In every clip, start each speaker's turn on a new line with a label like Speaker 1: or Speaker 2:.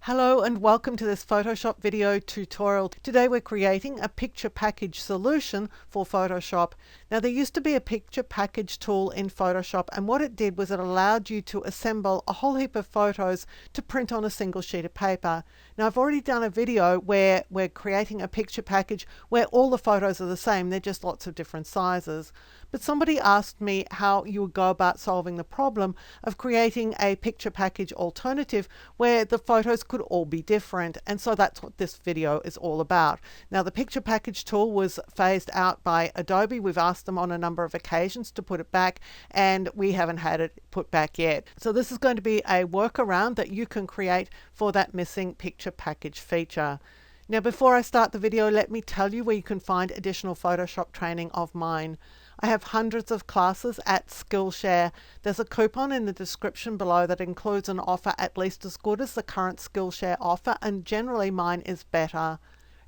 Speaker 1: Hello and welcome to this Photoshop video tutorial. Today we're creating a picture package solution for Photoshop. Now there used to be a picture package tool in Photoshop, and what it did was it allowed you to assemble a whole heap of photos to print on a single sheet of paper. Now I've already done a video where we're creating a picture package where all the photos are the same, they're just lots of different sizes. But somebody asked me how you would go about solving the problem of creating a picture package alternative where the photos could all be different, and so that's what this video is all about. Now the picture package tool was phased out by Adobe. We've asked them on a number of occasions to put it back, and we haven't had it put back yet. So this is going to be a workaround that you can create for that missing picture package feature. Now before I start the video, let me tell you where you can find additional Photoshop training of mine. I have hundreds of classes at Skillshare. There's a coupon in the description below that includes an offer at least as good as the current Skillshare offer, and generally mine is better.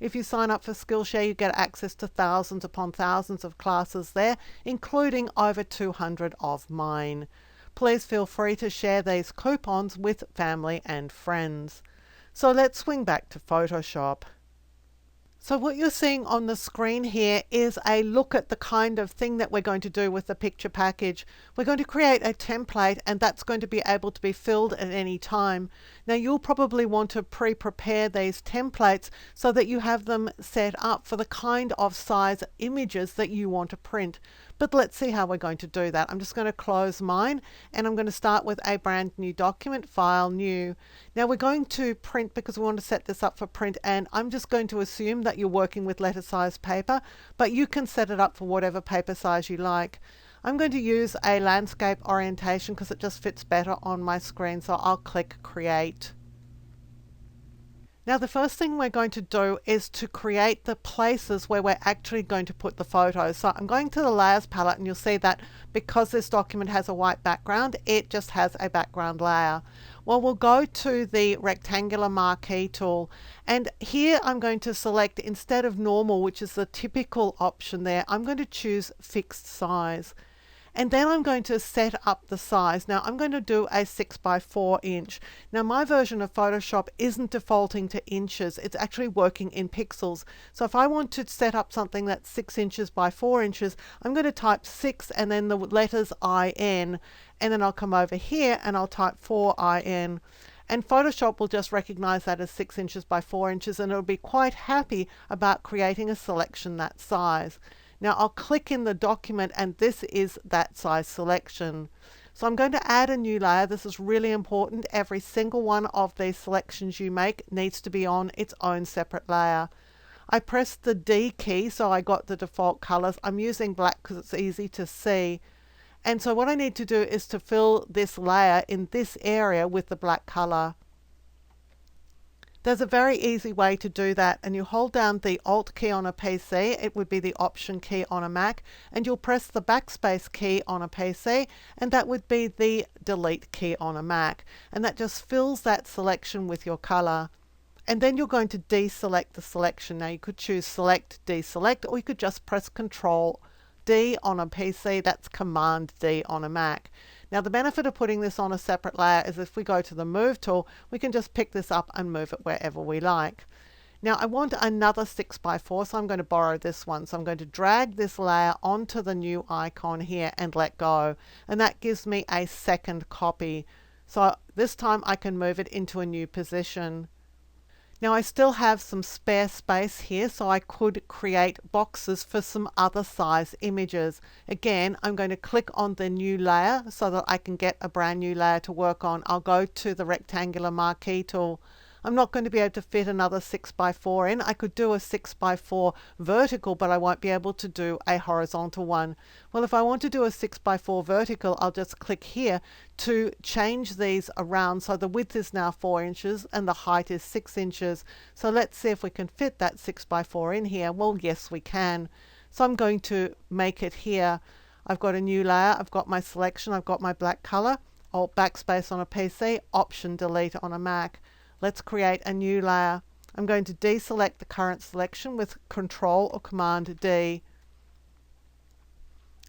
Speaker 1: If you sign up for Skillshare, you get access to thousands upon thousands of classes there, including over 200 of mine. Please feel free to share these coupons with family and friends. So let's swing back to Photoshop. So what you're seeing on the screen here is a look at the kind of thing that we're going to do with the picture package. We're going to create a template, and that's going to be able to be filled at any time. Now you'll probably want to pre-prepare these templates so that you have them set up for the kind of size images that you want to print. But let's see how we're going to do that. I'm just going to close mine, and I'm going to start with a brand new document, File, New. Now we're going to print because we want to set this up for print, and I'm just going to assume that you're working with letter size paper, but you can set it up for whatever paper size you like. I'm going to use a landscape orientation because it just fits better on my screen, so I'll click Create. Now the first thing we're going to do is to create the places where we're actually going to put the photos. So I'm going to the Layers palette, and you'll see that because this document has a white background, it just has a background layer. Well, we'll go to the rectangular marquee tool, and here I'm going to select, instead of normal, which is the typical option there, I'm going to choose fixed size. And then I'm going to set up the size. Now I'm going to do a 6 by 4 inch. Now my version of Photoshop isn't defaulting to inches, it's actually working in pixels. So if I want to set up something that's 6 inches by 4 inches, I'm going to type 6 and then the letters IN, and then I'll come over here and I'll type 4IN. And Photoshop will just recognize that as 6 inches by 4 inches, and it'll be quite happy about creating a selection that size. Now I'll click in the document, and this is that size selection. So I'm going to add a new layer. This is really important. Every single one of these selections you make needs to be on its own separate layer. I pressed the D key, so I got the default colors. I'm using black because it's easy to see. And so what I need to do is to fill this layer in this area with the black color. There's a very easy way to do that, and you hold down the Alt key on a PC, it would be the Option key on a Mac, and you'll press the Backspace key on a PC, and that would be the Delete key on a Mac, and that just fills that selection with your color. And then you're going to deselect the selection. Now you could choose Select, Deselect, or you could just press Control D on a PC, that's Command D on a Mac. Now the benefit of putting this on a separate layer is if we go to the Move tool, we can just pick this up and move it wherever we like. Now I want another 6 by 4, so I'm going to borrow this one. So I'm going to drag this layer onto the new icon here and let go. And that gives me a second copy. So this time I can move it into a new position. Now I still have some spare space here, so I could create boxes for some other size images. Again, I'm going to click on the new layer so that I can get a brand new layer to work on. I'll go to the rectangular marquee tool. I'm not going to be able to fit another 6 by 4 in. I could do a 6 by 4 vertical, but I won't be able to do a horizontal one. Well, if I want to do a 6 by 4 vertical, I'll just click here to change these around. So the width is now 4 inches and the height is 6 inches. So let's see if we can fit that 6 by 4 in here. Well, yes, we can. So I'm going to make it here. I've got a new layer. I've got my selection. I've got my black color. Alt Backspace on a PC, Option Delete on a Mac. Let's create a new layer. I'm going to deselect the current selection with Control or Command D.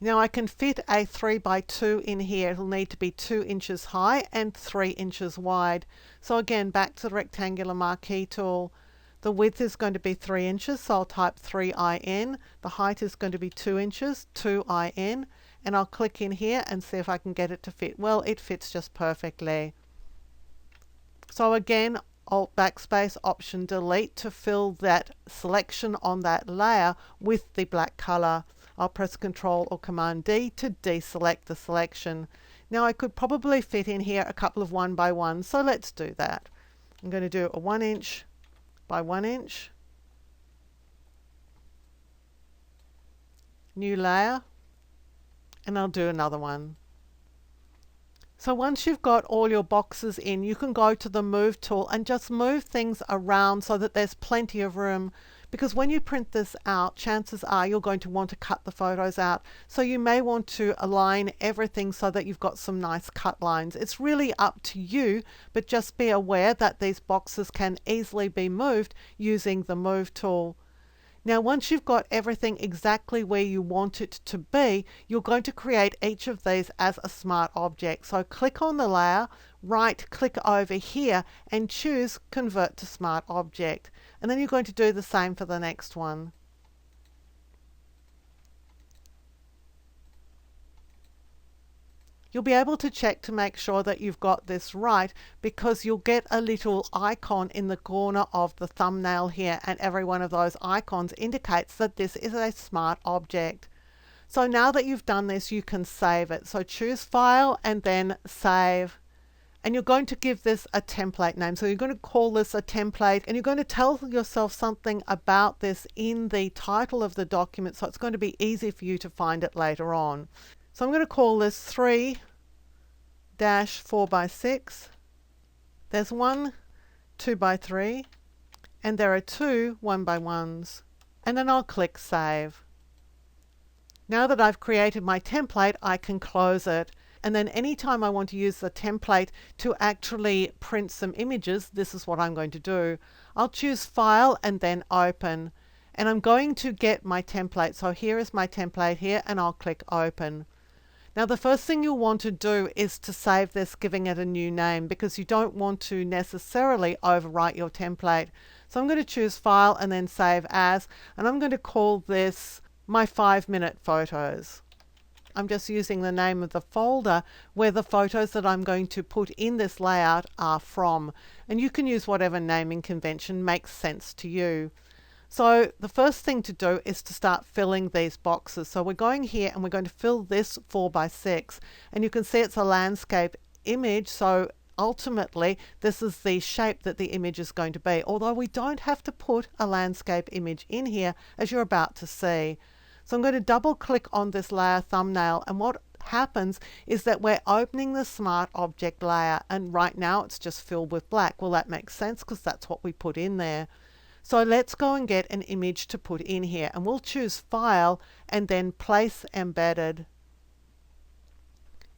Speaker 1: Now I can fit a 3x2 in here. It'll need to be 2 inches high and 3 inches wide. So again, back to the rectangular marquee tool. The width is going to be 3 inches, so I'll type 3IN. The height is going to be 2 inches, 2IN. And I'll click in here and see if I can get it to fit. Well, it fits just perfectly. So again, Alt backspace, Option delete to fill that selection on that layer with the black color. I'll press Control or Command D to deselect the selection. Now I could probably fit in here a couple of 1x1, so let's do that. I'm going to do a 1 inch by 1 inch. New layer. And I'll do another one. So once you've got all your boxes in, you can go to the Move tool and just move things around so that there's plenty of room. Because when you print this out, chances are you're going to want to cut the photos out. So you may want to align everything so that you've got some nice cut lines. It's really up to you, but just be aware that these boxes can easily be moved using the Move tool. Now once you've got everything exactly where you want it to be, you're going to create each of these as a smart object. So click on the layer, right click over here and choose Convert to Smart Object. And then you're going to do the same for the next one. You'll be able to check to make sure that you've got this right, because you'll get a little icon in the corner of the thumbnail here, and every one of those icons indicates that this is a smart object. So now that you've done this, you can save it. So choose File and then Save. And you're going to give this a template name. So you're going to call this a template, and you're going to tell yourself something about this in the title of the document, so it's going to be easy for you to find it later on. So I'm going to call this 3-4x6. There's one 2x3, and there are two 1x1s. And then I'll click Save. Now that I've created my template, I can close it. And then anytime I want to use the template to actually print some images, this is what I'm going to do. I'll choose File and then Open. And I'm going to get my template. So here is my template here, and I'll click Open. Now the first thing you'll want to do is to save this, giving it a new name, because you don't want to necessarily overwrite your template. So I'm going to choose File and then Save As, and I'm going to call this my 5-minute photos. I'm just using the name of the folder where the photos that I'm going to put in this layout are from. And you can use whatever naming convention makes sense to you. So the first thing to do is to start filling these boxes. So we're going here and we're going to fill this 4x6. And you can see it's a landscape image. So ultimately, this is the shape that the image is going to be. Although we don't have to put a landscape image in here, as you're about to see. So I'm going to double click on this layer thumbnail, and what happens is that we're opening the Smart Object layer, and right now it's just filled with black. Well, that makes sense because that's what we put in there. So let's go and get an image to put in here, and we'll choose File and then Place Embedded.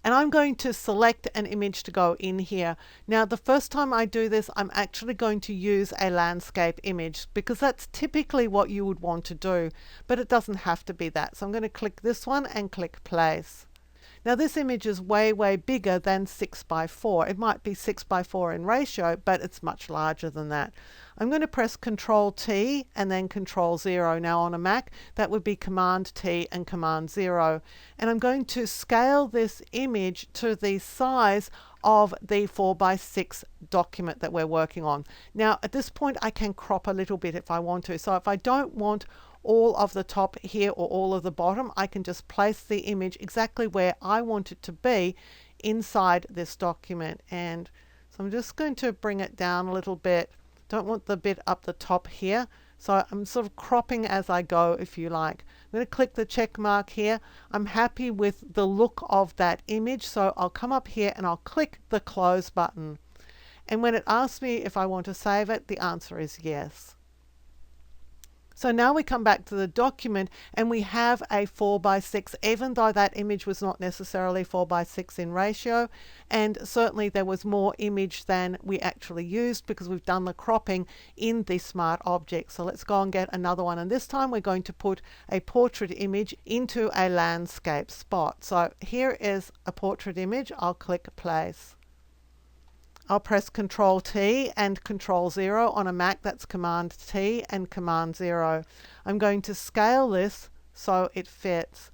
Speaker 1: And I'm going to select an image to go in here. Now the first time I do this, I'm actually going to use a landscape image, because that's typically what you would want to do, but it doesn't have to be that. So I'm going to click this one and click Place. Now this image is way bigger than 6x4. It might be 6x4 in ratio, but it's much larger than that. I'm going to press Control T and then Control 0. Now on a Mac, that would be Command T and Command 0. And I'm going to scale this image to the size of the 4x6 document that we're working on. Now at this point, I can crop a little bit if I want to. So if I don't want all of the top here or all of the bottom, I can just place the image exactly where I want it to be inside this document. And so I'm just going to bring it down a little bit. Don't want the bit up the top here, so I'm sort of cropping as I go, if you like. I'm going to click the check mark here. I'm happy with the look of that image, so I'll come up here and I'll click the close button. And when it asks me if I want to save it, the answer is yes. So now we come back to the document and we have a 4:6, even though that image was not necessarily 4:6 in ratio, and certainly there was more image than we actually used because we've done the cropping in the Smart Object. So let's go and get another one, and this time we're going to put a portrait image into a landscape spot. So here is a portrait image. I'll click place. I'll press Control T and Control 0 on a Mac. That's Command T and Command 0. I'm going to scale this so it fits.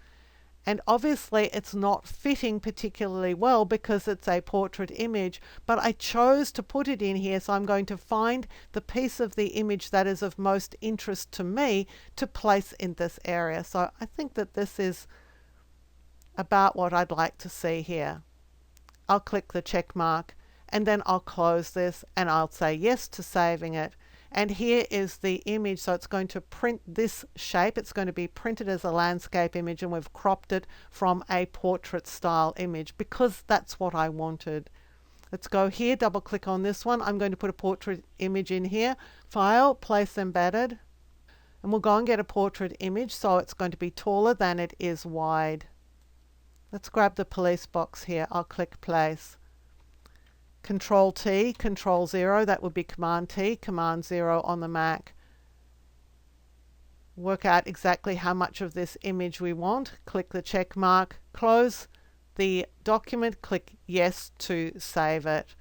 Speaker 1: And obviously it's not fitting particularly well because it's a portrait image, but I chose to put it in here, so I'm going to find the piece of the image that is of most interest to me to place in this area. So I think that this is about what I'd like to see here. I'll click the check mark. And then I'll close this and I'll say yes to saving it. And here is the image. So it's going to print this shape. It's going to be printed as a landscape image, and we've cropped it from a portrait style image because that's what I wanted. Let's go here, double click on this one. I'm going to put a portrait image in here. File, place embedded. And we'll go and get a portrait image. So it's going to be taller than it is wide. Let's grab the police box here. I'll click place. Control T, Control 0, that would be Command T, Command 0 on the Mac. Work out exactly how much of this image we want. Click the check mark, close the document, click yes to save it.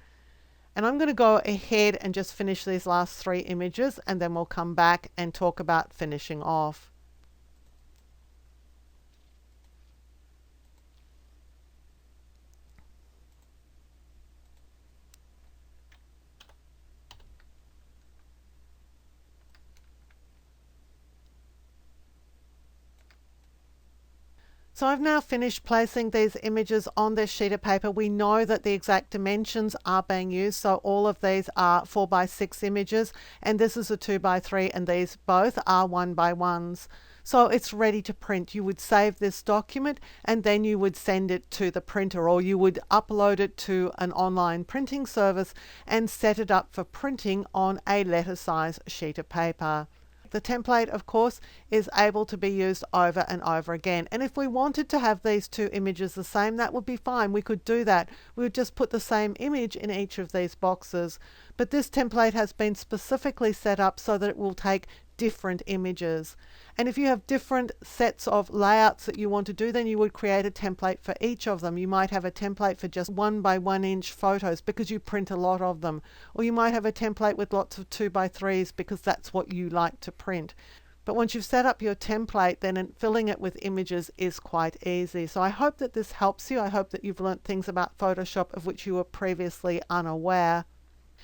Speaker 1: And I'm going to go ahead and just finish these last 3 images, and then we'll come back and talk about finishing off. So I've now finished placing these images on this sheet of paper. We know that the exact dimensions are being used. So all of these are 4:6 images, and this is a 2:3, and these both are 1:1s. So it's ready to print. You would save this document and then you would send it to the printer, or you would upload it to an online printing service and set it up for printing on a letter size sheet of paper. The template, of course, is able to be used over and over again. And if we wanted to have these 2 images the same, that would be fine. We could do that. We would just put the same image in each of these boxes. But this template has been specifically set up so that it will take different images. And if you have different sets of layouts that you want to do, then you would create a template for each of them. You might have a template for just 1:1 inch photos because you print a lot of them. Or you might have a template with lots of 2:3s because that's what you like to print. But once you've set up your template, then filling it with images is quite easy. So I hope that this helps you. I hope that you've learnt things about Photoshop of which you were previously unaware.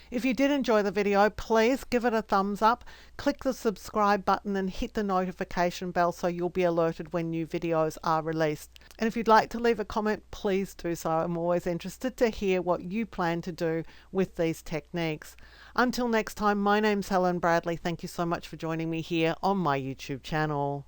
Speaker 1: If you did enjoy the video, please give it a thumbs up, click the subscribe button and hit the notification bell so you'll be alerted when new videos are released. And if you'd like to leave a comment, please do so. I'm always interested to hear what you plan to do with these techniques. Until next time, my name's Helen Bradley. Thank you so much for joining me here on my YouTube channel.